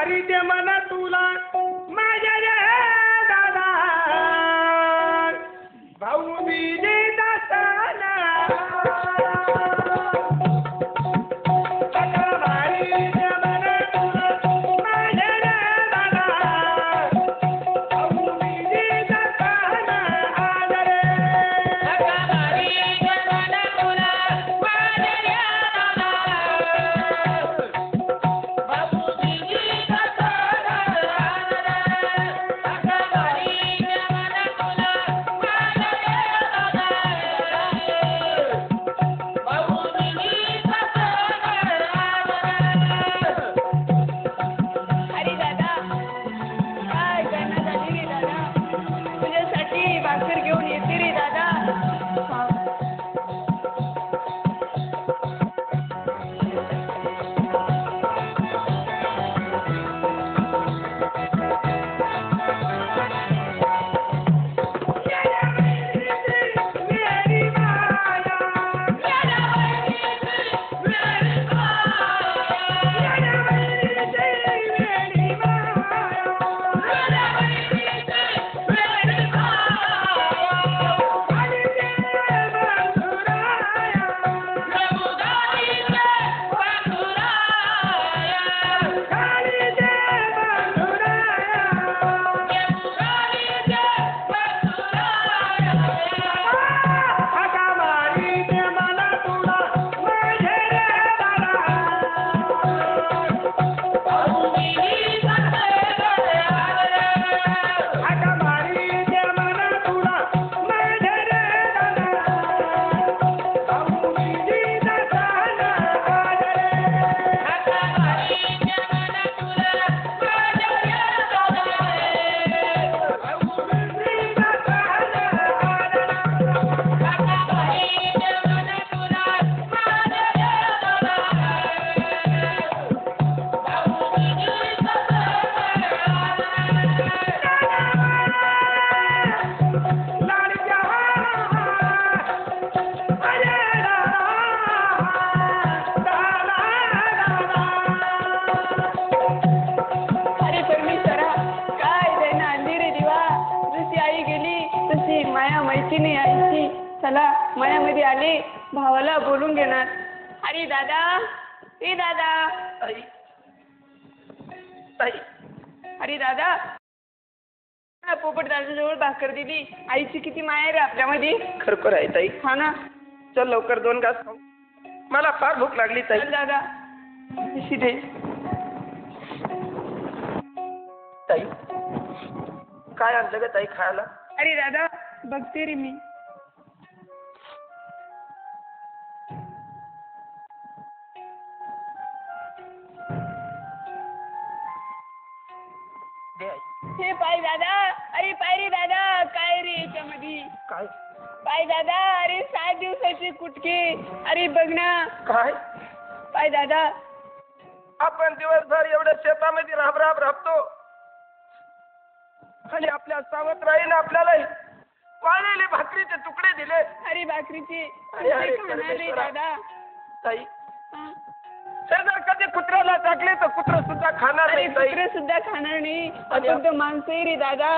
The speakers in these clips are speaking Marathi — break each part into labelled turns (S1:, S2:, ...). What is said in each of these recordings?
S1: भारी ते मन तुला माझ्या रे दादा भाऊ बीजेचा सण
S2: भावाला बोलून घेणार. अरे दादा ए दादा अरे दादा पोपट दादाजवळ भाकर दिली. आईची किती माया रे आपल्यामध्ये.
S1: खरोखर आहे ताई.
S2: हा ना.
S1: चल लवकर 2 घास खाऊ. मला फार भूक लागली ताई.
S2: दादा दे
S1: ताई. काय आणलं ग ताई खायला.
S2: अरे दादा बघते रे मी. हे पाय दादा. अरे पाय रे दादा. काय रे याच्यामध्ये.
S1: काय
S2: पाय दादा. अरे 7 दिवसाची कुटके. अरे बघ ना.
S1: काय
S2: पाय दादा.
S1: आपण दिवसभर एवढ्या शेतामध्ये राबतो आणि आपल्या सावत्राईने आपल्याला वाळलेले भाकरीचे तुकडे दिले.
S2: अरे भाकरीचे
S1: रे
S2: दादा.
S1: ताई जर कधी कुत्र्याला टाकले तर कुत्र सुद्धा खाणार नाही.
S2: कुत्रे सुद्धा खाणार नाही. आपण तो माणसं रे दादा.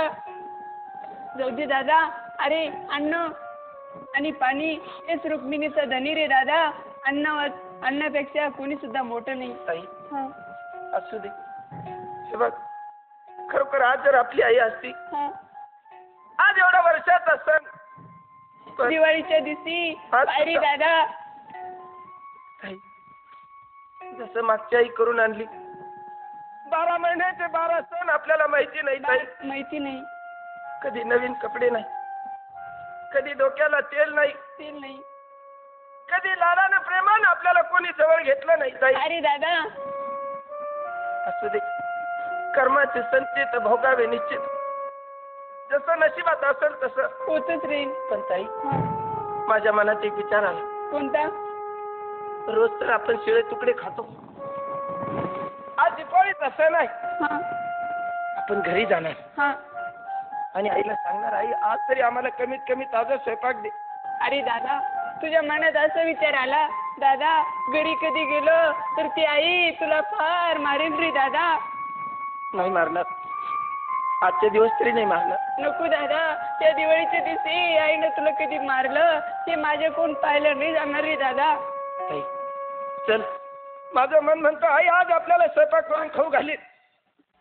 S2: जाऊ दे दादा. अरे अन्न आणि पाणी हेच रुक्मिणीचा धनी रे दादा. अन्नापेक्षा कोणी सुद्धा मोठं नाही.
S1: ताई असू दे. हे बघ खरोखर आज जर आपली आई असती. आज एवढा वर्षाचा सण
S2: दिवाळीच्या दिवशी पायरी दादा.
S1: जसं मागच्या आई करून आणली. 12 महिन्याचे 12 सण आपल्याला माहिती नाही ताई.
S2: माहिती नाही.
S1: कधी नवीन कपडे नाही. कधी डोक्याला तेल नाही. कधी लाडानं प्रेमानं आपल्याला कोणी जवळ घेतलं नाही ताई.
S2: अरे दादा
S1: असू दे. कर्माचे संचित भोगावे निश्चित. जसं नशिबात असेल तसं
S2: होतच रे.
S1: पण ताई माझ्या मनात एक विचार आला.
S2: कोणता.
S1: रोज तर आपण शिळे तुकडे खातो. आज दिवाळीचा सण आहे. आपण घरी जाणार आणि आईला सांगणार आई आज तरी आम्हाला कमीत कमी ताजा स्वयंपाक दे.
S2: अरे दादा तुझ्या मनात असा विचार आला. दादा घरी कधी गेलो तर ती आई तुला फार मारेल रे दादा.
S1: नाही मारणार, आजचे दिवस तरी नाही मारणार.
S2: नको दादा, त्या दिवाळीच्या दिवशी आईनं तुला कधी मारलं ते माझ्या कोण पाहिलं नाही जाणार रे दादा.
S1: ताई, चल, माझं मन म्हणतं आई आज आपल्याला स्वयंपाक करून खाऊ घालील.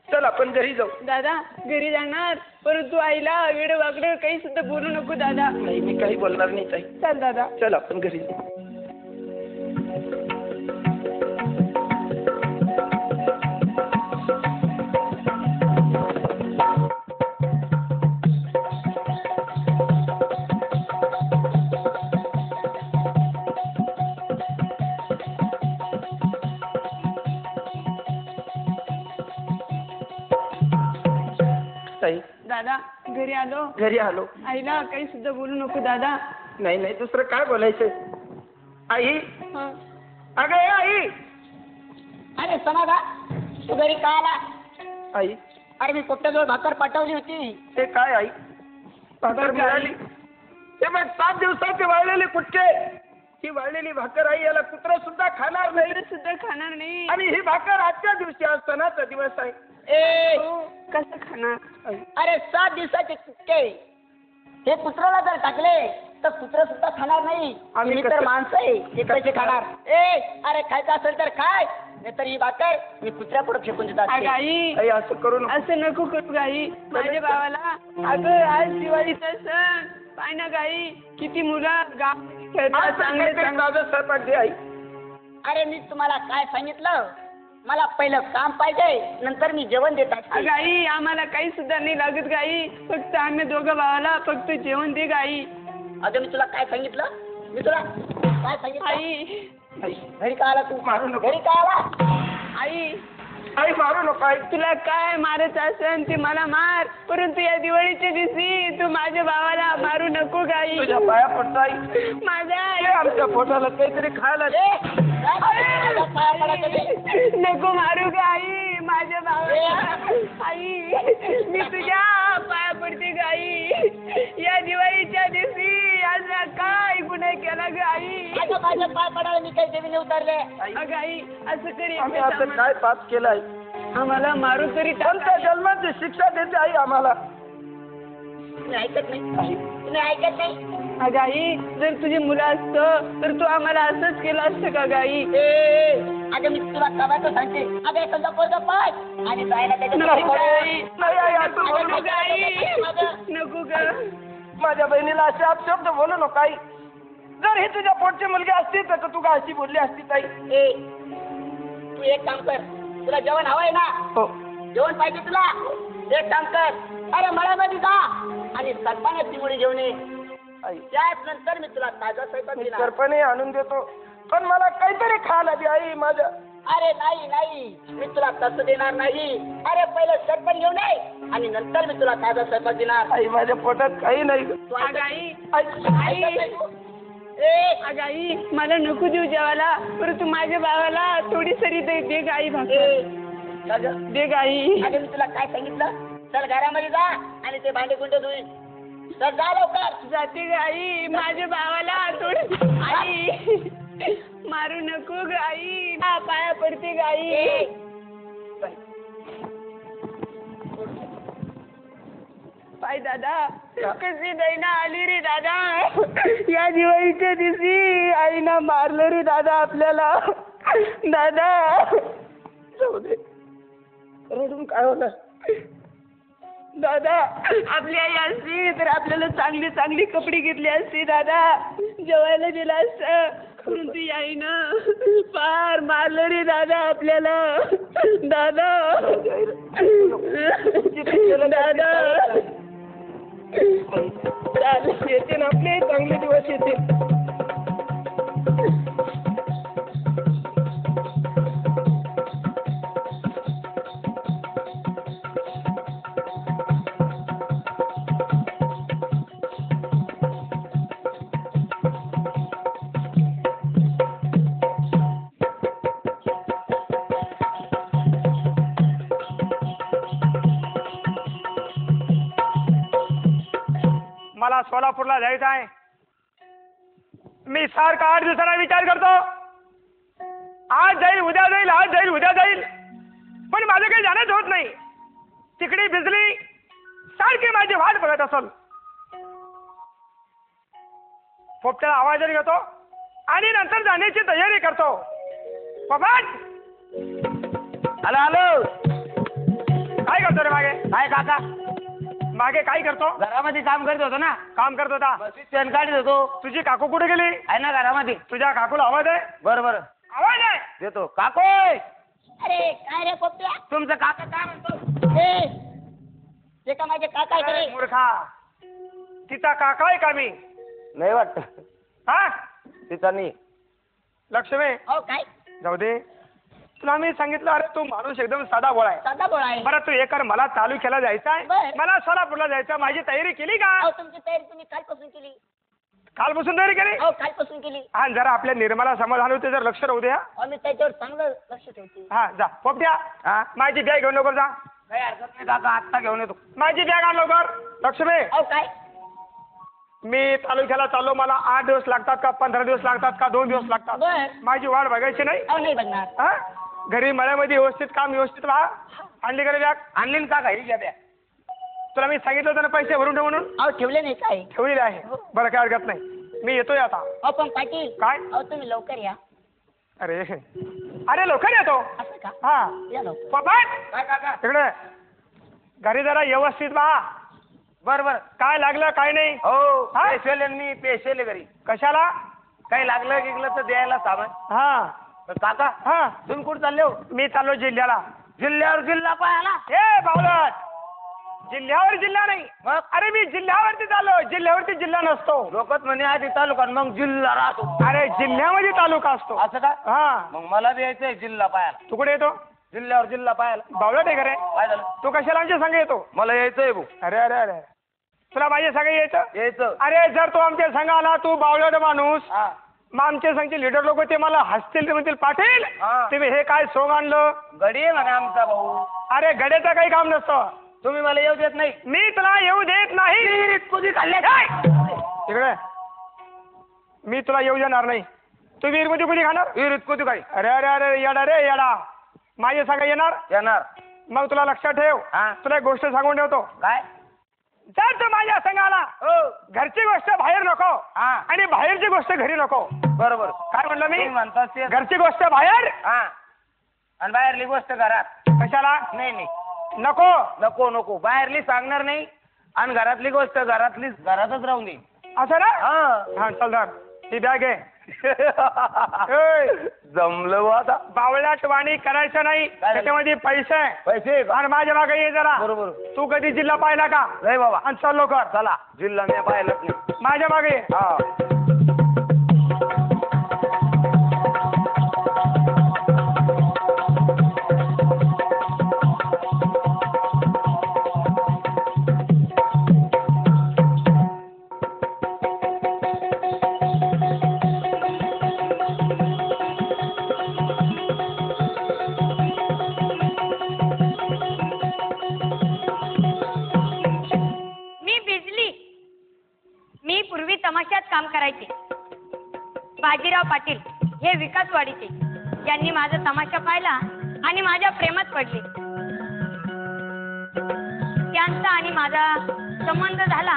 S1: चल आपण घरी जाऊ.
S2: दादा घरी जाणार, परंतु आईला वेळ वागडं काही सुद्धा बोलू नको दादा.
S1: नाही, मी काही बोलणार नाही ताई.
S2: चल दादा.
S1: चल आपण घरी जाऊ. ताई,
S2: दादा घरी आलो.
S1: घरी आलो.
S2: आईला काही सुद्धा बोलू नको दादा.
S1: नाही नाही, दुसरं काय बोलायचं. आई,
S2: हं.
S1: अगं ए आई.
S3: अरे समाधा, तू घरी का आला?
S1: आई,
S3: अरे मी पोट्ट्याजवळ भाकर पाठवली होती.
S1: ते काय आई? भाकर मिळाली. ते मग 7 दिवसाचे वाळलेले कुटके, ही वाळलेली भाकर आई याला कुत्र सुद्धा खाणार नाही.
S2: कुत्रं सुद्धा खाणार नाही.
S1: आणि ही भाकर आजच्या दिवशी आज सणाचा दिवस आहे.
S3: ए,
S2: कसं खाणार?
S1: आई,
S3: अरे 7 दिवसाचे कुटके हे कुत्र्याला जर टाकले तर कुत्र सुद्धा खाणार नाही.
S1: आम्ही
S3: मी तर
S1: कसं-
S3: माणसं आहे, ते कसे खाणार? ए, अरे खायचं असेल तर खाय, नाहीतर ही भाकर मी कुत्र्या पुढे फेकून देतात.
S2: अगं आई,
S1: आई असं करू नको.
S2: असं नको करू गाई माझ्या भावाला. अगं आज दिवाळीचा सण पाय ना गाई, किती मुलं गाव खेळतात
S1: आज तर
S2: चांगले
S1: काहीतरी
S2: चांगले.
S1: ताजं स्वयंपाक दे आई.
S3: अरे मी तुम्हाला काय सांगितलं, मला पहिलं काम पाहिजे, नंतर मी जेवण देतात.
S2: अगं आई आम्हाला काही सुद्धा नाही लागत गाई, फक्त आम्ही दोघं भावाला फक्त जेवण दे गाई.
S3: अगं मी तुला काय सांगितलं, मी तुला काय सांगितलं?
S2: आई
S1: आई,
S3: घरी का आला तू?
S1: मारू नको.
S3: घरी का आला?
S2: आई
S1: आई मारू नको. आई,
S2: तुला काय मारायचं असेल ते मला मार, परंतु या दिवाळीच्या दिवशी तू माझ्या भावाला मारू नको गाई.
S1: तुझ्या पाया पडतो आई.
S2: माझ्या
S1: ये आमच्या पोटाला काहीतरी खायला दे.
S3: ए, काय माझ्या पाया पडायचं ते?
S2: नको मारू गाई माझ्या भावाला. आई मी तुझ्या पाया पडते गाई, या दिवाळीच्या दिवशी असा काय गुन्हा केला गाई.
S3: अगं माझ्या पाय पडायला मी काही जमिनी उतरले.
S2: अगं आई असं करी
S1: आम्ही असं काय पाप केलं आई?
S2: आम्हाला मारू तरी
S1: पण त्या जन्माची शिक्षा देते आई आम्हाला.
S3: तुम्ही ऐकत नाही, तुम्ही ऐकत नाही.
S2: अगं आई जर तुझी मुलं असतं तर तू आम्हाला असंच केलं असतं का गाई.
S3: ए, अगं मी तुला कवायचं सांगते. अगं एखादा पोरगं पाय आणि जायला त्याच्या
S1: नाही,
S2: गाई.
S1: नाही आई, असं बोलू
S2: नको
S1: नको.
S2: गाई नको ग.
S1: माझ्या बहिणीला असे अपशब्द बोलू नको आई. जर ही तुझ्या पोटची मुलगी असती तर तू का अशी बोलली असती ताई?
S3: ए, तू एक काम कर, तुला जेवण हवंय ना?
S1: हो.
S3: जेवण पाहिजे तुला? एक काम कर, अरे मळ्यामध्ये जा आणि सरपाण्याची मुळी घेऊन ये.
S1: आई,
S3: त्याच नंतर मी तुला ताजा स्वयंपाक
S1: मी
S3: देणार.
S1: सरपणे आणून देतो, पण मला काहीतरी खायला दे आई माझ्या.
S3: अरे नाही नाही, मी तुला तसं देणार नाही. अरे पहिलं सरपण घेऊन ये आणि नंतर मी तुला ताजा स्वयंपाक देणार.
S1: आई माझ्या पोटात काही नाही.
S3: तू
S2: अगं आई
S1: आई,
S3: ऐकत नाही तू? ए,
S2: अगं आई मला नको देऊ जेवायला, परंतु माझ्या भावाला थोडी सरी दे गाई भाकर.
S3: ए, अगं
S2: दे गाई.
S3: अगं मी तुला काय सांगितलं, चल घरामध्ये जा आणि ते भांडे गुंड धुई. चल जा लवकर.
S2: जाते गाई, माझ्या भावाला थोडी. आई मारू नको गाई, पाया पडते गाई.
S3: ए,
S2: पाय दादा कशी दैना आली रे दादा, या दिवाळीच्या दिवशी आईना मारलं रे दादा आपल्याला. दादा
S1: जाऊ दे, रडून काय होणार.
S2: दादा आपली आई असती तर आपल्याला चांगली चांगली कपडे घेतली असती दादा, जेवायला दिलं असतं, परंतु या आईनं फार मारलं रे दादा आपल्याला. दादा दादा
S1: येते ना आपले चांगले दिवस येते.
S4: मला सोलापूरला जायचं आहे. मी सारखा 8 दिवसांना विचार करतो, आज जाईल उद्या जाईल, आज जाईल उद्या जाईल, पण माझं काही जाणंच होत नाही. तिकडे भिजली सारखी माझी वाट बघत असल. पोपट्याला आवाज घेतो आणि नंतर जाण्याची तयारी करतो. पोपट
S1: आलो आलो.
S4: काय करतो रे मागे?
S1: काय काका?
S4: मागे काय करतो?
S1: घरामध्ये काम करत होतो ना.
S4: काम करत होता.
S1: शेण काढत होतो.
S4: तुझी काकू कुठे गेली?
S1: आहे ना घरामध्ये.
S4: तुझ्या काकूला आवाज आहे?
S1: बरोबर
S4: आवाज आहे
S1: देतो. काकू
S3: अरे काय रे पोपट्या?
S1: तुमचं काका काय म्हणतो?
S3: ए, ते का माझे काका आहे
S4: अरे
S3: रे?
S4: मूर्खा, तिचा काका आहे का मी?
S1: नाही वाटत
S4: हा
S1: तिचा नाही.
S4: लक्ष्मी
S3: हो काय?
S4: जाऊ दे. तुला मी सांगितलं अरे तू माणूस एकदम साधा बोळा आहे.
S3: साधा बोळा आहे.
S4: बरं तू हे कर, मला तालुक्याला जायचं आहे.
S3: बरं.
S4: मला सोलापूरला जायचं. माझी तयारी केली का?
S3: अहो तुमची तयारी तुम्ही कालपासून केली.
S4: कालपासून तयारी केली.
S3: हो कालपासून केली.
S4: हा जरा आपल्या निर्मला समाधान होते जर लक्ष राहू द्या.
S3: आम्ही त्याच्यावर चांगलं लक्ष ठेवतो.
S4: हा जा पोपट्या.
S1: हा
S4: माझी बॅग घेऊन लवकर जा.
S1: काही हरकत नाही काका, आत्ता घेऊन येतो.
S4: माझी बॅग आण लवकर. लक्ष्मी
S3: अहो काय?
S4: मी तालुक्याला चाललो. मला 8 दिवस लागतात का 15 दिवस लागतात का 2 दिवस लागतात?
S3: बर.
S4: माझी वाट बघायची नाही.
S3: अहो नाही बघणार.
S4: हा घरी मळ्यामध्ये व्यवस्थित काम व्यवस्थित राहा. आणली का रे बॅग?
S1: आणली ना काका? ही घ्या द्या.
S4: तुला मी सांगितलं होतं ना पैसे भरून ठेव म्हणून.
S3: अहो ठेवले नाही काय?
S4: ठेवलेले आहे. बरं काय हरकत नाही. मी येतोय आता.
S3: अहो पण पाटील.
S4: काय?
S3: अहो तुम्ही लवकर या.
S4: अरे अरे लवकर येतो.
S3: असं का?
S4: हा
S3: या लवकर.
S4: पोपट
S1: काय काका?
S4: तिकडे घरी जरा व्यवस्थित पहा.
S1: बर बर.
S4: काय लागलं काय नाही.
S1: हो
S4: हा?
S1: पेशल आहे मी, पेशल आहे घरी.
S4: कशाला?
S1: काही लागलं गिगलं तर द्यायला सामान.
S4: हा
S1: पण काका
S4: हा
S1: तुम्ही कुठे चालले हो?
S4: मी चाललो जिल्ह्याला.
S1: जिल्ह्यावर जिल्हा पाहायला?
S4: ए बावलट, जिल्ह्यावर जिल्हा नाही.
S1: मग
S4: अरे मी जिल्ह्यावरती चाललो. जिल्ह्यावरती जिल्हा नसतो.
S1: लोकच म्हणे आधी तालुका मग जिल्हा राहतो.
S4: अरे जिल्ह्यामध्ये तालुका असतो.
S1: असं का?
S4: हा
S1: मग मला बी यायचंय जिल्हा पाहायला.
S4: तू कुठे येतो?
S1: जिल्ह्यावर जिल्हा पाहायला.
S4: बावलट आहे का रे?
S1: काय झालं?
S4: तू कशाला आमच्या संग येतो?
S1: मला यायचंय भाऊ.
S4: अरे अरे अरे तुला माझ्या संग यायचं?
S1: यायचं.
S4: अरे जर तू आमच्या संघ आला, तू बावलट माणूस,
S1: हा
S4: मग आमच्या संघचे लीडर लोक ते मला हसतील. ते म्हणतील पाटील
S1: हा.
S4: तुम्ही हे काय सोंग आणलं?
S1: गडी आहे म्हणे आमचा भाऊ.
S4: अरे गड्याचं काही काम नसतं.
S1: तुम्ही मला येऊ देत नाही.
S4: मी तुला येऊ देत नाही.
S1: कुणी खाल्ले
S4: इकडे मी तुला येऊ देणार नाही. तू विहीरमध्ये कुठे खाणार?
S1: विहिरीत कुठे काय
S4: अरे अरे अरे येडा रे येडा. माझ्या संग येणार?
S1: येणार?
S4: मग तुला लक्षात ठेव.
S1: हा.
S4: तुला एक गोष्ट सांगून ठेवतो.
S1: काय?
S4: जर तू माझ्या संग आला,
S1: हो
S4: घरची गोष्ट बाहेर नको
S1: हा
S4: आणि बाहेरची गोष्ट घरी नको.
S1: बरोबर.
S4: काय म्हणलं
S1: तुम्ही
S4: मी?
S1: म्हणता ते.
S4: घरची गोष्ट बाहेर
S1: हा आणि बाहेरली गोष्ट घरात.
S4: कशाला?
S1: नाही नाही
S4: नको.
S1: नको नको. बाहेरली सांगणार नाही आणि घरातली गोष्ट घरातली घरातच राहून दे.
S4: असं ना?
S1: हा
S4: हा चल धर ही बॅग आहे. ए,
S1: जमलं बुवा आता.
S4: बावळाट वाणी करायचं नाही.
S1: झालं?
S4: त्याच्यामध्ये पैसे आहे.
S1: पैसे का?
S4: आणि माझ्या मागे ये जरा.
S1: बरोबर.
S4: तू कधी जिल्हा पाहिला का?
S1: नाही बाबा.
S4: आणि चल लवकर.
S1: चला जिल्हा मी पाहिलंच नाही.
S4: माझ्या मागे ये.
S1: हा
S5: तमाशात काम करायचे. बाजीराव पाटील हे विकासवाडीचे, यांनी माझा तमाशा पाहिला आणि माझ्या प्रेमात पडले. त्यांचा आणि माझा संबंध झाला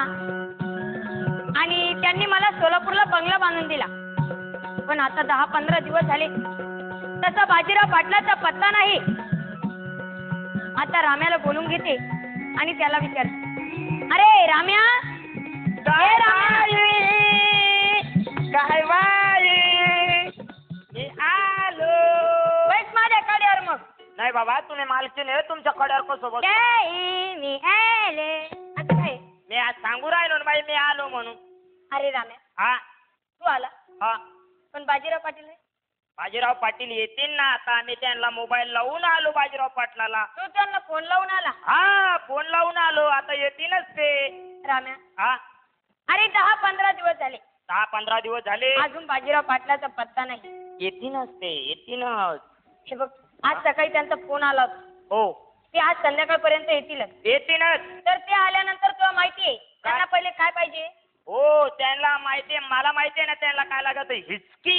S5: आणि त्यांनी मला सोलापूरला बंगला बांधून दिला. पण आता 10-15 दिवस झाले तसा बाजीराव पाटलाचा पत्ता नाही. आता राम्याला बोलून घेते आणि त्याला विचारते, अरे राम्या,
S1: काय बाई मी आलो.
S5: बैस माझ्या कड्यावर. मग
S1: नाही बाबा तुम्ही मालकीन आहे, तुमच्या कड्यावर कसं बस.
S5: मी आले. आता काय?
S1: मी आज सांगू राहिलो ना बाई मी आलो म्हणून.
S5: अरे राम्या,
S1: हा
S5: तू आला
S1: हा
S5: पण बाजीराव पाटील आहे?
S1: बाजीराव पाटील येतील ना आता. आम्ही त्यांना मोबाईल लावून आलो बाजीराव पाटलाला.
S5: तू त्यांना फोन लावून आला?
S1: हा फोन लावून आलो. आता येतीलच ते.
S5: राम्या,
S1: हा
S5: अरे 10-15 दिवस झाले
S1: 10-15 दिवस झाले
S5: अजून बाजीराव पाटलाचा पत्ता नाही.
S1: येतीलच ते येतीलच.
S5: हे बघ, आज सकाळी त्यांचा फोन आला होता.
S1: हो
S5: ते आज संध्याकाळपर्यंत येतीलच.
S1: येतीलच.
S5: तर ते आल्यानंतर तुला माहिती आहे त्यांना पहिले काय पाहिजे?
S1: हो त्यांना माहिती आहे. मला माहिती आहे ना त्यांना काय लागत. हिचकी.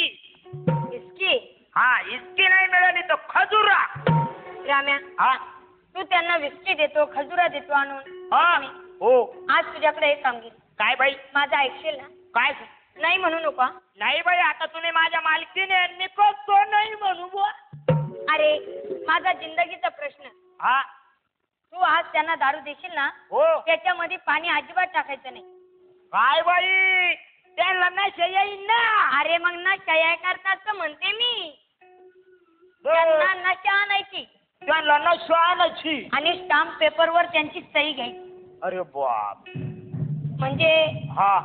S5: हिसकी?
S1: हा हिचकी नाही मिळाली तर खजुरा.
S5: राम्या,
S1: हा
S5: तू तू त्यांना विस्की देतो, खजुरा देतो आणून.
S4: हा हो.
S5: आज तुझ्याकडे एक काम घेईन.
S4: काय बाई?
S5: माझं ऐकशील ना?
S4: काय?
S5: नाही म्हणू नको हा.
S4: नाही बाई, आता तुने माझ्या मालकीने मी तो नाही म्हणू बुवा.
S5: अरे माझा जिंदगीचा प्रश्न.
S4: हा
S5: तू आज त्यांना दारू देशील ना,
S4: हो.
S5: त्याच्यामध्ये पाणी अजिबात टाकायचं नाही.
S4: काय बाई, त्यांना नशा येईन ना.
S5: अरे मग नशा या करताच म्हणते मी. त्यांना नशा आणायची
S4: त्यांना नशा आणायची
S5: आणि स्टाम्प पेपरवर त्यांची सही घ्यायची.
S4: अरे बाप.
S5: म्हणजे
S4: हा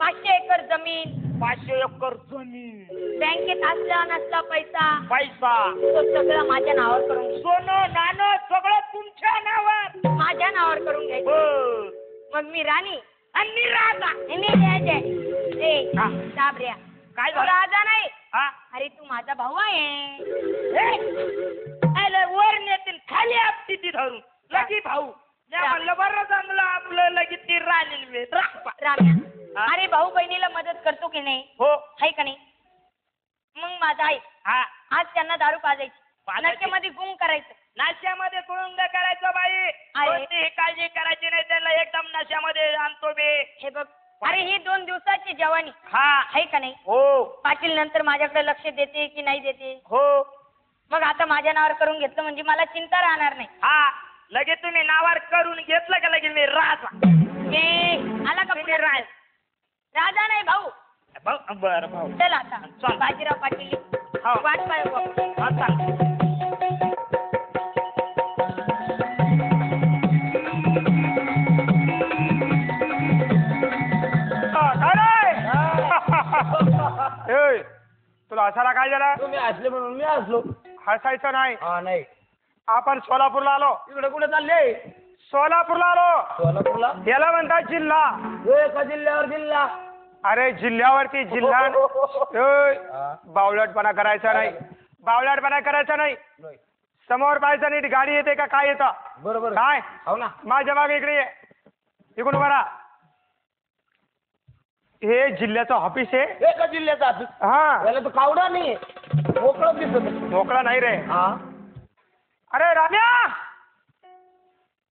S5: 500 एकर जमीन,
S4: 500 एकर जमीन,
S5: बँकेत असला नसला पैसा,
S4: पैसा,
S5: तो सगळं माझ्या नावावर करून घ्यायचं.
S4: सोनं नाणं सगळं तुमच्या नावावर,
S5: माझ्या नावावर करून घ्यायचं.
S4: हो.
S5: मग मी राणी
S4: आणि राजा.
S5: साबऱ्या
S4: काय
S5: तू
S4: झालं?
S5: राजा नाही.
S4: हा?
S5: अरे तू माझा भाऊ आहे.
S4: हे? अरे वर नेतील खाली आपटी ती धरून लगी भाऊ. त्या म्हणलं बरं जमलं आपलं, लगेच ती राणी
S5: राम्या,
S4: हा?
S5: अरे भाऊ बहिणीला मदत करतो की नाही?
S4: हो.
S5: आहे का नाही? मग माझा ऐक.
S4: हा
S5: आज त्यांना दारू पाजायची,
S4: पाजायची.
S5: नशेमध्ये गुंग करायचं.
S4: नाश्यामध्ये गुळुंग करायचं बाई.
S5: अरे.
S4: कोणतीही काळजी करायची नाही, त्यांना एकदम नाश्यामध्ये आणतो मी.
S5: हे बघ, अरे ही 2 दिवसाची जवानी
S4: हा
S5: आहे का नाही?
S4: हो
S5: पाटील नंतर माझ्याकडे लक्ष देते की नाही देते?
S4: हो.
S5: मग आता माझ्या नावावर करून घेतलं म्हणजे मला चिंता राहणार नाही.
S4: हा लगेच तुम्ही नावावर करून घेतलं का लगेच मी राजा.
S5: ए, आला का पुढे राज? राजा नाही भाऊ.
S4: बरं भाऊ.
S5: चल आता
S4: चल.
S5: बाजीराव पाटील
S4: हो.
S5: वाट पाहू आपण.
S4: हा चाल. ए, तुला हसायला काय झालं?
S1: तुम्ही हसले म्हणून मी हसलो.
S4: हसायचं नाही.
S1: हा नाही.
S4: आपण सोलापूरला आलो.
S1: इकडे कुठे चालले?
S4: सोलापूरला आलो.
S1: सोलापूरला.
S4: याला म्हणतात जिल्हा.
S1: एका जिल्ह्यावर जिल्हा.
S4: अरे जिल्ह्यावरती जिल्हा. ए, बावळटपणा करायचा नाही. बावळटपणा करायचा नाही.
S1: नाही.
S4: समोर पाहायचं नीट, गाडी येते का काय येतं?
S1: बरोबर.
S4: काय
S1: हो ना.
S4: माझ्या मागे इकडे ये. इकडून बरा. हे जिल्ह्याचं ऑफिस आहे.
S1: एका जिल्ह्याचा ऑफिस.
S4: हा
S1: याला तर कावडा नाही, मोकळं दिसत.
S4: मोकळा नाही रे.
S1: हा.
S4: अरे राम्या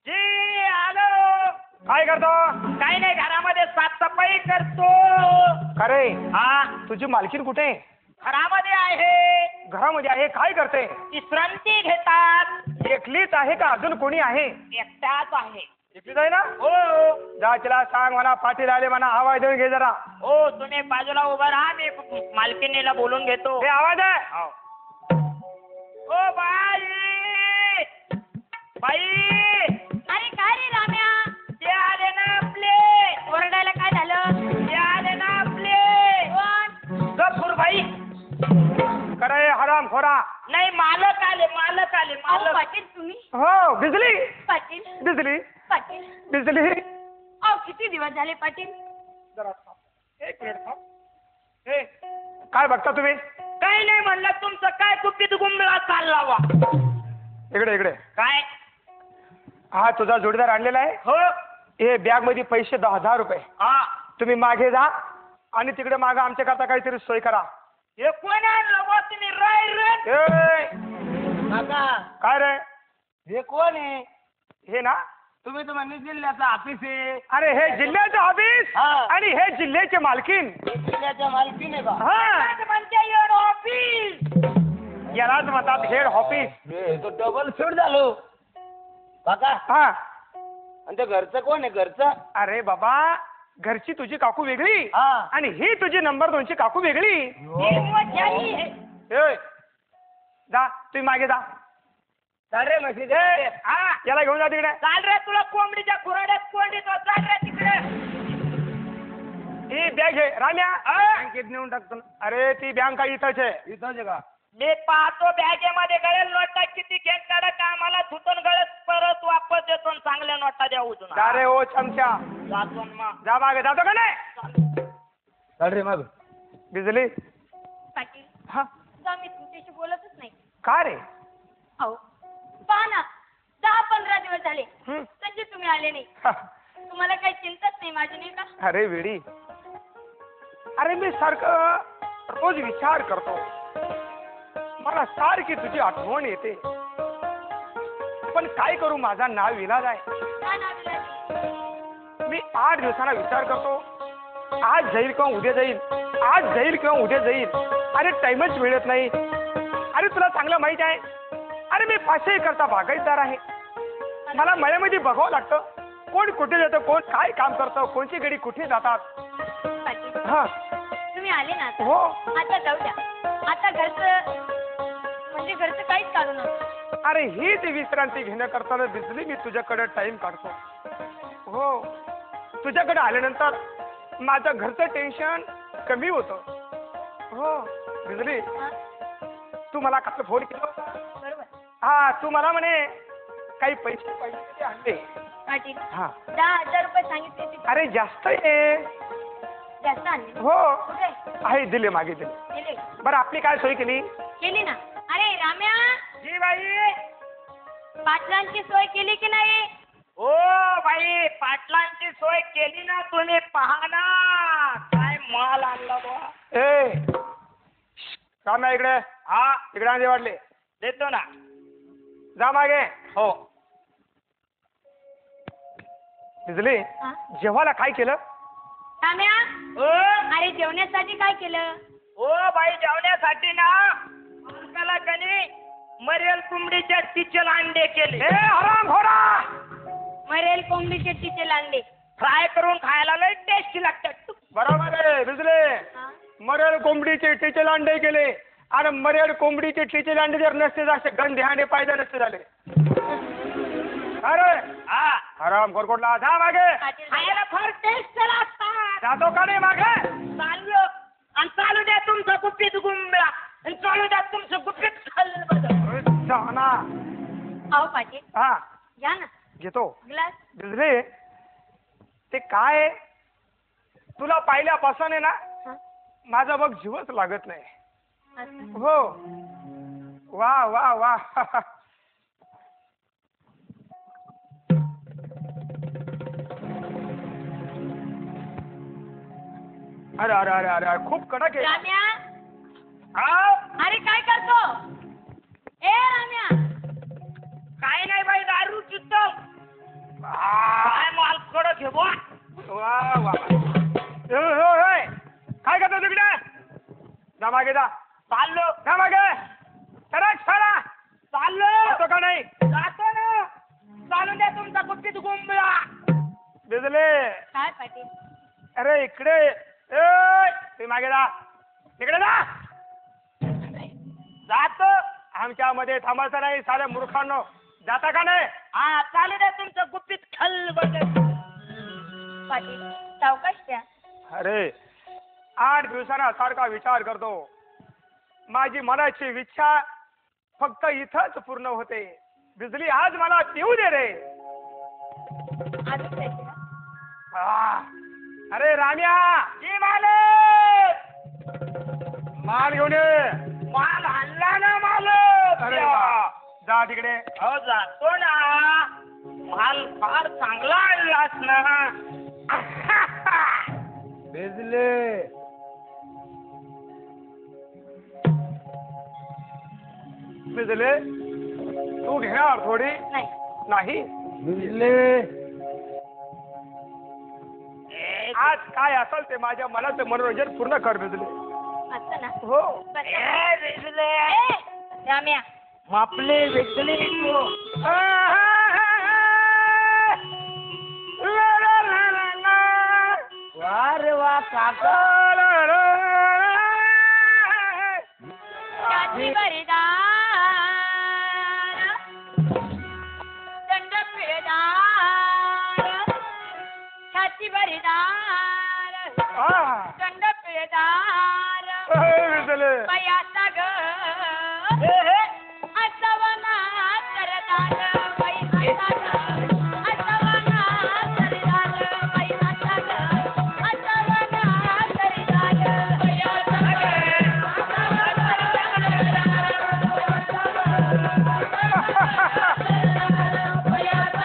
S4: जी आलो. काय करतो? काही नाही, घरामध्ये साफसफाई करतो. अरे हा, तुझी मालकीण कुठे? घरामध्ये आहे. घरामध्ये आहे. काय करते? विश्रांती घेतात. एकलीच आहे का अजून कोणी आहे? एकटाच आहे. एकलीच आहे ना? हो. जा तिला सांग म्हणा पाटील आले म्हणा, आवाज देऊन घे जरा. हो तुम्ही बाजूला उभा राहा, मी मालकीणीला बोलून घेतो. हे आवाज आहे. ओ बाई, बाई.
S5: अरे काय रे राम्या,
S4: ते आले ना आपले.
S5: ओरडायला काय झालं?
S4: ते आले ना आपले.
S5: कोण?
S4: गफूर भाई. करे हराम खोरा. नाही, मालक आले, मालक आले,
S5: अहो,
S4: मालक.
S5: पाटील तुम्ही?
S4: हो बिजली
S5: पाटील
S4: बिजली
S5: पाटील
S4: बिजली.
S5: अहो किती दिवस झाले पाटील?
S4: जरा थांब. एक मिनिट थांब. हे काय बघता तुम्ही? काही नाही म्हणलं, तुमचं काय कुपीत गुंबळा चालला वा. इकडे इकडे. काय? हा तुझा जोडीदार आणलेला आहे. हो. हे बॅग मध्ये पैसे 10,000 रुपये. हा तुम्ही मागे जा आणि तिकडे मागे आमच्या करता काहीतरी सोय करा. हे कोण आणलं बा तुम्ही? राय रे.
S1: काका,
S4: काय रे?
S1: हे कोण आहे?
S4: हे ना,
S1: तुम्ही तर म्हणजे जिल्ह्याचा ऑफिस आहे.
S4: अरे हे जिल्ह्याचं ऑफिस
S1: हा.
S4: आणि हे जिल्ह्याचे मालकीन.
S1: हे जिल्ह्याच्या मालकीण आहे का?
S4: हा
S5: म्हणते हेड ऑफिस.
S4: यालाच म्हणतात हेड ऑफिस.
S1: हे तो डबल सीट झालो काका.
S4: हा.
S1: आणि ते घरचं कोण आहे? घरचं?
S4: अरे बाबा, घरची तुझी काकू वेगळी
S1: हा.
S4: आणि ही तुझी नंबर 2 ची काकू वेगळी. ए, जा तुम्ही मागे जा.
S1: चाल रे म्हशी.
S4: ए, हा, याला घेऊन जा तिकडे. चाल रे, तुला कोंबडीच्या खुराड्यात कोंडीतो. चाल रे तिकडे. ही बॅग आहे राम्या.
S1: बँकेत नेऊन टाकतो ना.
S4: अरे ती बँक काय इथंच आहे.
S1: इथंच आहे का?
S4: मी पाहतो बॅगेमध्ये गळेल नोटा किती घेऊन काढा का आम्हाला धुतून गळत परत वापस देतो आणि चांगल्या नोटा द्या उजून. अरे ओ चमच्या,
S1: जातो ना मग.
S4: जा मागे. जातो का नाही?
S1: चाल रे मग.
S4: बिजली.
S5: पाटील
S4: हा
S5: जा, मी तुमच्याशी बोलतच नाही.
S4: का रे?
S5: अहो पहा ना, 10-15 दिवस झाले
S4: हं.
S5: तसे तुम्ही आले नाही. तुम्हाला काही चिंताच नाही माझी, नाही का?
S4: अरे वेडी, अरे मी सारखं रोज विचार करतो. मला सारखी तुझी आठवण येते, पण काय करू, माझा नाव विलाज आहे.
S5: काय नाव दिलं?
S4: मी 8 दिवसांना विचार करतो, आज जाईल किंवा उद्या जाईल, आज जाईल किंवा उद्या जाईल. अरे टाइमच मिळत नाही. अरे तुला चांगलं माहित आहे, अरे मी 500 एकरचा बागायतदार आहे. मला मळ्यामध्ये बघावं लागतं, कोण कुठे जातं, कोण काय काम करतं, कोणची गडी कुठे जातात.
S5: पाटील,
S4: हा
S5: तुम्ही आले ना आता.
S4: हो.
S5: आता जाऊ द्या. आता घरचं म्हणजे घरचं काहीच काढू नका.
S4: अरे हीच विश्रांती घेण्या करताना बिजली मी तुझ्याकडे टाइम काढतो. हो, तुझ्याकडे आल्यानंतर माझं घरचं टेन्शन कमी होतं. हो बिजली,
S5: हा?
S4: तू मला कसं फोन केलं.
S5: बरोबर.
S4: हा, तू मला म्हणे काही पैसे पाहिजे ते आणले.
S5: पाटील,
S4: हा,
S5: 10,000 रुपये सांगितले ते
S4: अरे जास्त आहे.
S5: जास्त आणले.
S4: हो
S5: कुठे
S4: आहे, दिले, मागे दिले.
S5: केले?
S4: बरं आपली काय सोय केली.
S5: केली ना. अरे राम्या,
S4: जी बाई.
S5: पाटलांची सोय केली की नाही?
S4: ओ बाई, पाटलांची सोय केली ना, तुम्ही पहा ना काय माल आणला बा. ए काम ना इकडे. हा इकडे आणले वाटले. देतो ना, जा मागे. हो बिजली,
S5: हा?
S4: जेव्हाला काय केलं.
S5: राम्या,
S4: ओ
S5: अरे जेवण्यासाठी काय केलं?
S4: ओ बाई, जेवण्यासाठी ना मालकाला कनी मरेल कोंबडीच्या टिचल अंडे केले. ए हराम खोरा,
S5: मरेल कोंबडीचे टिचे लांडे
S4: फ्राय करून खायला लय टेस्टी लागतात. बरोबर आहे बिजले.
S5: हा?
S4: मरेल कोंबडीचे टिचल अंडे केले, आणि मरेल कोंबडीचे टिचल अंडे जर नसते असे गंधे अंडे पाहिजे नसते झाले. अरे हा हराम खोरकोटला, जा मागे.
S5: पाटील,
S3: खायला फार टेस्ट लागतात.
S4: जातो का नाही मागे.
S3: चाललो आणि चालू द्या तुमचं गुप्पीत गुंबळा आणि चालू द्या तुमचं गुप्पीत खाल्लं.
S4: जा ना.
S5: अहो पाटील,
S4: हा
S5: घ्या ना
S4: घेतो.
S5: ग्लास.
S4: बिजले, ते काय तुला पाहिल्यापासून आहे ना
S5: हा?
S4: माझा बघ जीवच लागत नाही.
S5: असं.
S4: हो वा वा वा. अरे अरे अरे अरे खूप कडक आहे.
S5: राम्या,
S4: हा?
S5: अरे काय करतो? ए राम्या,
S3: काय नाही बाई, दारू पितो. काय माल कडक आहे बुवा.
S4: वा वा. काय करतो तिकडे. जा मागे जा.
S3: चाललो
S4: जा मागे. चला
S3: चाललो
S4: जातो का नाही.
S3: जातो ना, चालू द्या तुमचा गुप्पीत गुंबळा.
S4: बिजले,
S5: काय पाटील?
S4: अरे इकडे. ते मागे जा. तिकडे जा.
S3: जातो.
S4: आमच्यामध्ये थांबायचं नाही साऱ्या मूर्खांनो. जाता का नाही.
S3: हा, चालू द्या तुमचं गुप्पीत खाल्लं बघ.
S5: पाटील, सावकाश द्या.
S4: अरे 8 दिवसांना सारखा विचार करतो. माझी मनाची इच्छा फक्त इथंच पूर्ण होते. बिजली, आज मला पिऊ दे रे.
S5: अजून काय केलं?
S4: अरे राम्या,
S3: जी मालक,
S4: माल घेऊन ये.
S3: माल आणला ना मालक.
S4: अरे वा. जा तिकडे.
S3: हो जातो ना, माल फार चांगला आणलास ना.
S4: बिजले, बिजले, तू घेणार थोडी.
S5: नाही.
S4: नाही बिजले, आज काय असेल ते माझ्या मनाचं मनोरंजन पूर्ण कर बिजले.
S5: असं ना.
S4: हो.
S5: बरं.
S3: ए, विजले.
S5: ए, राम्या,
S3: मापले विजले तू. वा रे वा काका.
S5: त्याची बलिदान दंड पिळदार, त्याची बलिदान दंड पिळदार,
S4: बिजले,
S5: बयाचा ग असवना करदार, बाई आता ग असवना करदार, बाई आता ग असवना करदार, बयाचा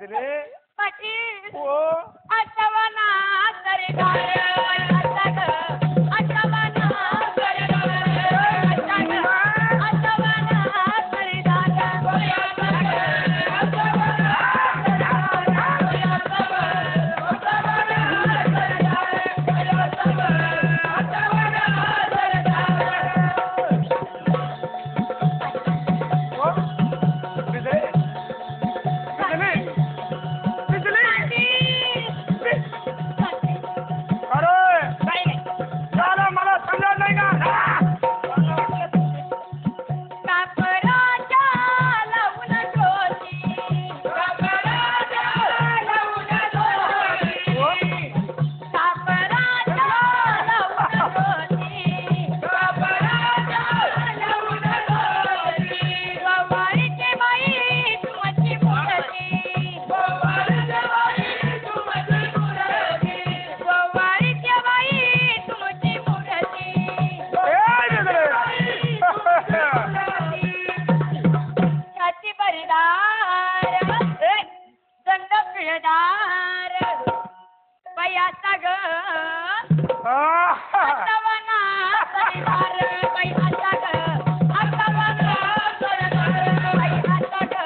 S4: बिजले
S5: पाटील
S4: ओ
S5: आठवणा सरदार वयाचा ग आठवणा सरदार वयाचा ग आठवणा सरदार वयाचा ग आठवणा सरदार वयाचा ग आठवणा
S4: ओ बिजले बिजले बिजले अरे
S5: काही नाही
S4: झालं मला समजत नाही का
S5: कापराच्या लावून ठोची कापराच्या लावून ठोची कापराच्या लावून ठोची कापराच्या लावून ठोची गवारीची बाई तुमची मुलगी गवारीची बाई तुमची मुलगी गवारीची बाई तुमची मुलगी
S4: ए बिजले
S5: छाती भरदार दंड पिळदार बयाचा ग आठवणा सरदार बयाचा ग आठवणा सरदार बयाचा ग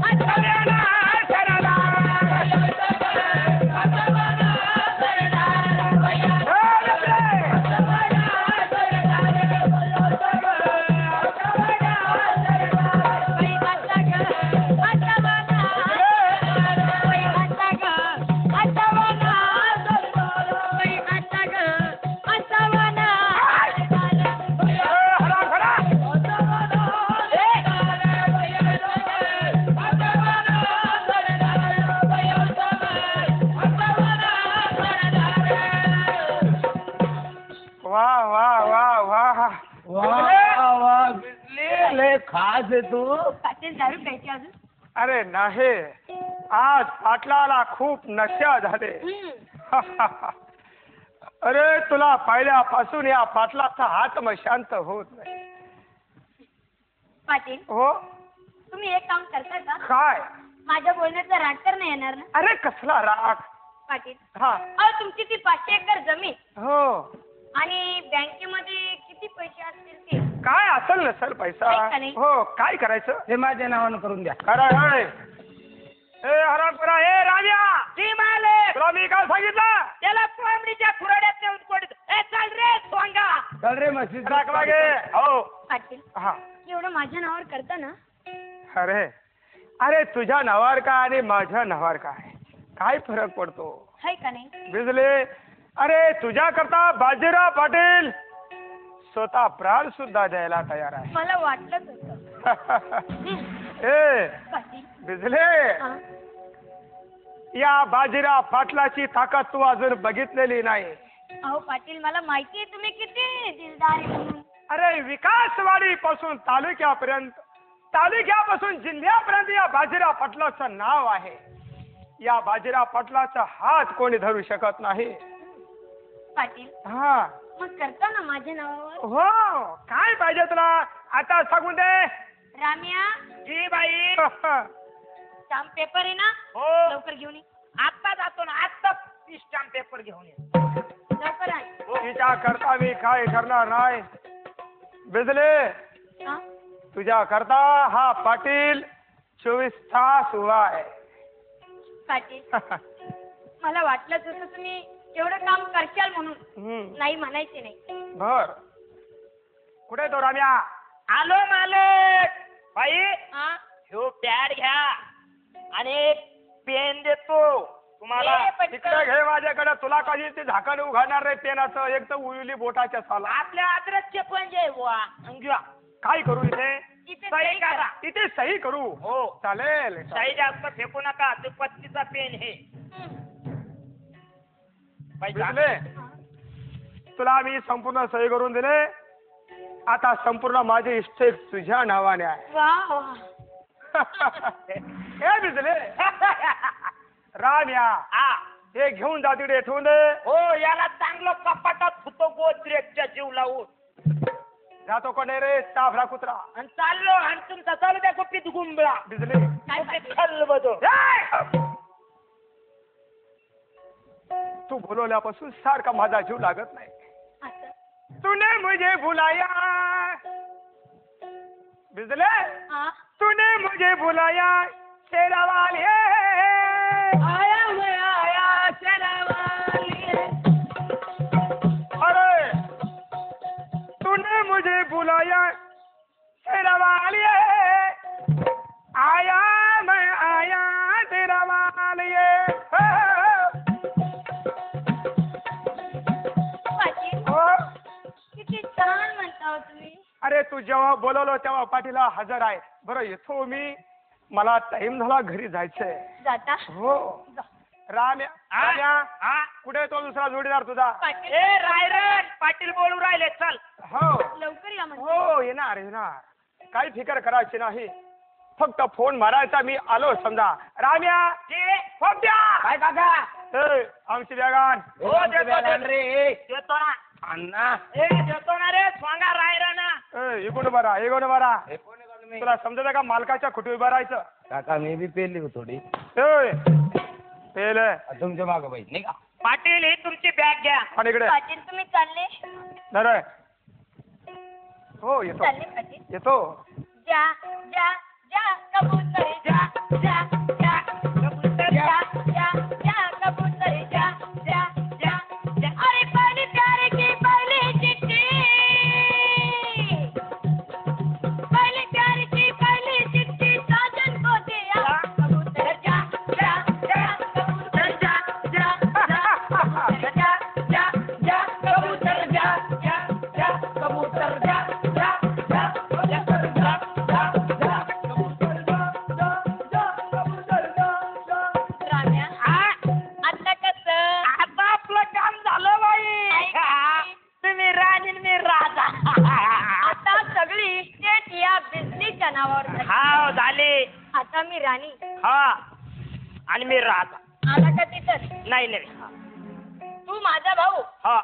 S5: आठवणा सरदार बयाचा ग आठवणा सरदार बयाचा
S4: वा वा वा वा
S1: वा बिजली लय खास आहे तू.
S5: पाटील दारू प्यायची अजून
S4: अरे नाही आज पाटलाला खूप नशा झाले अरे तुला पहिल्यापासून या पाटलाचा आत्म शांत होत नाही
S5: पाटील
S4: हो
S5: तुम्ही एक काम करता का
S4: काय
S5: माझ्या बोलण्याचा राग तर नाही येणार ना
S4: अरे कसला राग
S5: पाटील
S4: हा
S5: अहो तुमची ती 500 एकर जमीन
S4: हो
S5: आणि बँकेमध्ये किती पैसे असतील ते
S4: काय असेल नसेल पैसा
S5: आहे का नाही?
S4: हो काय करायचं
S1: हे माझ्या नावानं करून द्या.
S4: खरं आहे. ए हरामपुरा ए राजा
S5: जी मालक
S4: तुला मी काय सांगितलं
S5: त्याला कोंबडीच्या खुराड्यात नेऊन कोडत ए चल रे सोंगा
S1: चल रे मशीद
S4: राख मागे हो
S5: पाटील
S4: हा
S5: एवढं माझ्या नावावर करता ना
S4: अरे अरे तुझ्या नावावर काय आणि माझ्या नावावर काय फरक पडतो
S5: हाय का नाही
S4: बिजले अरे तुझ्या करता बाजीराव पाटील स्वतः प्राण सुद्धा द्यायला तयार आहे
S5: मला वाटलंच होतं
S4: ए
S5: पाटील
S4: बिजले
S5: हा.
S4: या बाजीराव पाटलाची ताकद तू अजून बघितलेली नाही
S5: अहो पाटील मला माहिती आहे तुम्ही किती दिलदार आहे म्हणून
S4: अरे विकासवाडी पासून तालुक्यापासून जिल्ह्यापर्यंत या बाजीराव पाटलाचं नाव आहे या बाजीराव पाटलाचा हात कोणी धरू शकत नाही
S5: पाटील
S4: हा
S5: मग करता ना माझ्या नावावर
S4: हो काय पाहिजे तुला आता सांगून दे
S5: राम्या
S4: जी बाई
S5: स्टाम्प पेपर आहे ना
S4: हो
S5: लवकर घेऊन ये
S4: आता जातो ना आता स्टॅम्प पेपर घेऊन ये
S5: लवकर आहे
S4: तिच्या करता मी काय करणार नाही बिजले
S5: हा?
S4: तुझ्या करता हा पाटील 24 तास उभा आहे
S5: पाटील मला वाटलंच होतं तुम्ही एवढं काम करशाल म्हणून
S4: हम्म.
S5: नाही म्हणायचे नाही
S4: बर कुठे तो राम्या
S6: आलो मालक बाई
S5: हा?
S6: ह्यो पॅड घ्या आणि पेन देतो तुम्हाला
S5: ए, पटकन.
S4: तिकडे घे माझ्याकडे तुला कधी ते झाकण उघडणार नाही पेनाचं एक तर उयुली बोटाच्या साला
S6: आपल्या अद्रकचे पंजे बुवा घ्या
S4: काय करू इथे
S5: इथे
S6: सही
S5: सही
S6: करा.
S4: इथे सही करू
S6: हो
S4: चालेल
S6: सही जास्त फेकू नका ते पत्तीचा पेन हे बाई,
S4: बिजले तुला मी संपूर्ण सही करून दिले आता संपूर्ण माझे इस्टेट तुझ्या नावाने आहे
S5: वा वा.
S4: हे बिजले राम्या
S6: हा
S4: हे घेऊन जा तिकडे ठेवून दे
S6: हो याला चांगलं कपाटात होतो गोत्रेकच्या जीव लावून
S4: जातो कोण रे ताफला कुत्रा
S6: आणि चाललो आणि तुमचा चालू द्या गुप्पीत गुंबळा
S4: बिजले
S5: काय पाटील?
S6: चाललो बदो
S4: ए! तू बोलवल्यापासून सारखा माझा जीव लागत नाही.
S5: असं
S4: तूने मुझे बुलाया बिजले तूने मुझे बुलाया शेरावाली
S2: आया मैं आया शेरावाली.
S4: अरे तूने मुझे बुलाया शेरावाली आया मैं आया शेरावाली.
S5: पाटील
S4: हो
S5: किती छान म्हणता हो तुम्ही.
S4: अरे तू जेव्हा बोलवलं तेव्हा पाठीला हजर आहे. बरं येतो मी. मला टाइम झाला घरी जायचंय.
S5: जाता
S4: हो
S5: जा.
S4: राम्या कुठे तो दुसरा जोडीदार तुझा.
S5: पाटील
S6: ए रायरन पाटील बोलू राहिले चल.
S4: हो
S5: लवकर या म्हणजे.
S4: हो येणार येणार. काही फिकर करायची नाही. फक्त फोन मारायचा मी आलो समजा. राम्या फोन द्या.
S1: काय काका
S4: ए, आमची बॅगान.
S6: हो देतो
S1: रे
S6: देतो ना.
S1: अण्णा
S6: ए देतो ना रे स्वांगा रायरन.
S4: इकडून बरा इकडून बरा.
S1: हे कोण आहे का तुम्ही?
S4: तुला समजत का मालकाच्या खुटी उभं राहायचं.
S1: काका मी बी पेरली थोडी
S4: पेल
S1: तुमच्या माग बाई नाही का.
S6: पाटील ही तुमची बॅग घ्या.
S4: आणि इकडे
S5: पाटील तुम्ही चालले
S4: नरे. हो येतो
S5: चालले पाटील.
S4: येतो.
S5: जा जा जा कबूतर जा जा जा कबूतर जा जा जा कबूतर जा जा जा जा. अरे पहली प्यारे की पहली चिट्ठी पहली प्यारे की पहली चिट्ठी साजन को दिया कबूतर जा जा जा कबूतर जा जा जा जा जा जा कबूतर जा जा जा कबूतर जा जा जा कबूतर जा राम्या आता कसं
S6: आता आपलं काम झालं बाई. तुम्ही राणी मी राजा.
S5: आता सगळी स्टेट या बिझनेसच्या नावावर झाली.
S6: हा झाले.
S5: आता मी राणी
S6: हा आणि मी राजा.
S5: आला का तिथं
S6: नाही नाही.
S5: तू माझा भाऊ
S6: हा